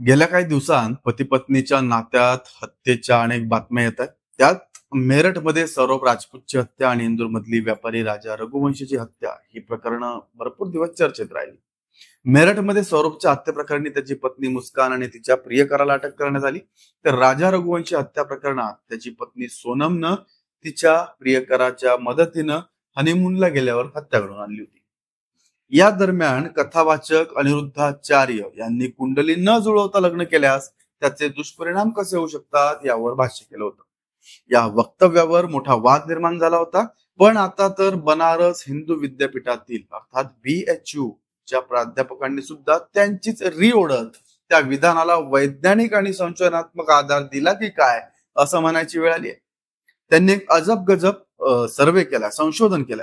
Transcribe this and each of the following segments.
गेल्या काही दिवसांत पती पत्नीच्या नात्यात हत्येच्या अनेक बातम्या येत आहेत. त्यात मेरठमध्ये सौरभ राजपूतची हत्या आणि इंदूरमधली व्यापारी राजा रघुवंशीची हत्या ही प्रकरण भरपूर दिवस चर्चेत राहिली. मेरठमध्ये सौरभच्या हत्या प्रकरणी त्याची पत्नी मुस्कान आणि तिच्या प्रियकराला अटक करण्यात आली. तर राजा रघुवंशी हत्या प्रकरणात त्याची पत्नी सोनमनं तिच्या प्रियकराच्या मदतीनं हनीमूनला गेल्यावर हत्या घडून आणली होती. या दरम्यान कथावाचक अनिरुद्धाचार्य यांनी कुंडली न जुळवता लग्न केल्यास त्याचे दुष्परिणाम कसे होऊ शकतात यावर भाष्य केलं होतं. या वक्तव्यावर मोठा वाद निर्माण झाला होता. पण आता तर बनारस हिंदू विद्यापीठातील अर्थात BHU च्या प्राध्यापकांनी सुद्धा त्यांचीच रिओढत त्या विधानाला वैज्ञानिक आणि संशोधनात्मक आधार दिला की काय असं म्हणायची वेळ आली आहे. त्यांनी एक अजब गजब सर्वे केला, संशोधन केलं.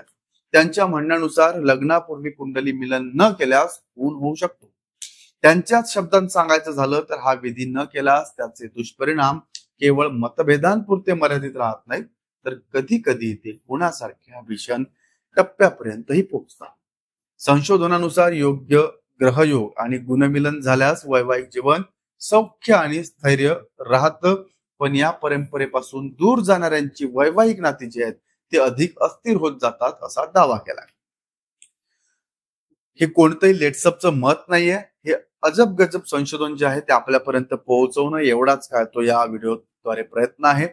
त्यांच्या म्हणण्यानुसार लग्नापूर्वी कुंडली मिलन न केल्यास खून होऊ शकतो. त्यांच्याच शब्दांत सांगायचं झालं तर हा विधी न केल्यास त्याचे दुष्परिणाम केवळ मतभेदांपुरते मर्यादित राहत नाहीत, तर कधी कधी ते खुनासारख्या भीषण टप्प्यापर्यंतही पोहोचतात. संशोधनानुसार योग्य ग्रहयोग आणि गुणमिलन झाल्यास वैवाहिक जीवन सौख्य आणि स्थैर्य राहतं. पण या परंपरेपासून दूर जाणाऱ्यांची वैवाहिक नाती जी आहेत ते अधिक अस्थिर होत जातात असा दावा केला. हे कोणतंही लेट्सअपचं मत नाहीये. हे अजब गजब संशोधन जे आहे ते आपल्यापर्यंत पोहोचवणं एवढाच काय तो या व्हिडिओद्वारे प्रयत्न आहे.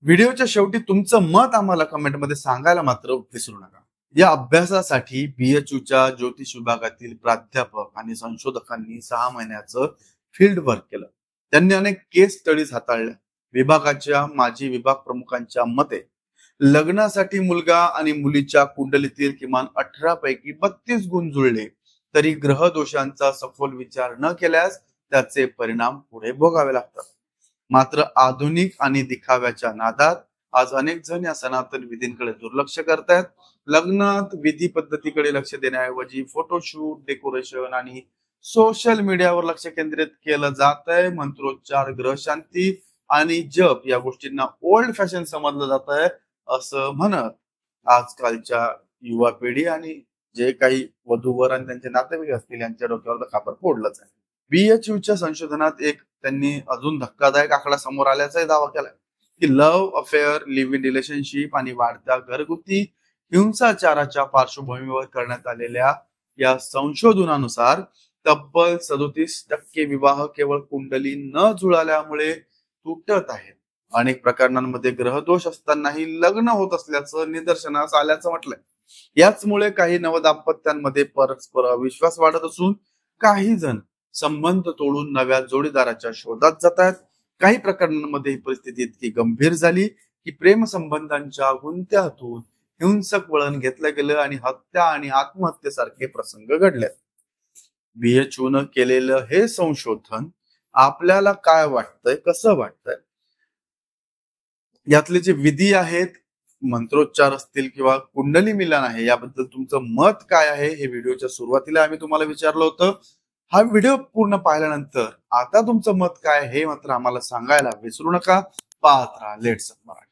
व्हिडिओच्या शेवटी तुमचं मत आम्हाला कमेंटमध्ये सांगायला मात्र विसरू नका. या अभ्यासासाठी BHUच्या ज्योतिष विभागातील प्राध्यापक आणि संशोधकांनी 6 महिन्याचं फील्ड वर्क केलं. त्यांनी अनेक केस स्टडीज हाताळल्या. विभागाच्या माजी विभाग प्रमुखांच्या मते लग्नासाठी मुलगा आणि मुलीच्या कुंडलीतील किमान 18 पैकी 32 गुण जुळले तरी ग्रह दोषांचा सखोल विचार न केल्यास त्याचे परिणाम पुढे भोगावे लागतात. मात्र आधुनिक आणि दिखाव्याच्या नादात आज अनेक जण या सनातन विधींकडे दुर्लक्ष करतायत. लग्नात विधी पद्धतीकडे लक्ष देण्याऐवजी फोटोशूट, डेकोरेशन आणि सोशल मीडियावर लक्ष केंद्रित केलं जात आहे. मंत्रोच्चार, ग्रहशांती आणि जप या गोष्टींना ओल्ड फॅशन समजलं जात आहे असं म्हणत आजकालच्या युवा पिढी आणि जे काही वधूवर आणि त्यांचे नातेवाईक असतील यांच्या डोक्यावर खापर फोडलंच आहे. BHUच्या संशोधनात एक त्यांनी अजून धक्कादायक आकडा समोर आल्याचा दावा केलाय की love affair, live in relationship आणि वाढत्या घरगुती हिंसाचाराच्या पार्श्वभूमीवर करण्यात आलेल्या या संशोधनानुसार तब्बल 37% विवाह केवळ कुंडली न जुळाल्यामुळे तुटत आहेत. अनेक प्रकरणांमध्ये ग्रहदोष असतानाही लग्न होत असल्याचं निदर्शनास आल्याचं म्हटलंय. याचमुळे काही नवदाम्पत्यांमध्ये परस्पर अविश्वास वाढत असून काही जण संबंध तोडून नव्या जोडीदाराच्या शोधात जात आहेत. काही प्रकरणांमध्ये ही परिस्थिती इतकी गंभीर झाली की प्रेम संबंधांच्या गुंत्यातून हिंसक वळण घेतलं गेलं आणि हत्या आणि आत्महत्येसारखे प्रसंग घडले. BHUनं केलेलं हे संशोधन आपल्याला काय वाटतंय, कसं वाटतंय? यातले जे विधी आहेत, मंत्रोच्चार असतील किंवा कुंडली मिलन आहे, याबद्दल तुमचं मत काय आहे हे व्हिडिओच्या सुरुवातीला आम्ही तुम्हाला विचारलं होतं. हा व्हिडिओ पूर्ण पाहिल्यानंतर आता तुमचं मत काय हे मात्र आम्हाला सांगायला विसरू नका. पाहत राहा लेट्सअप मराठी.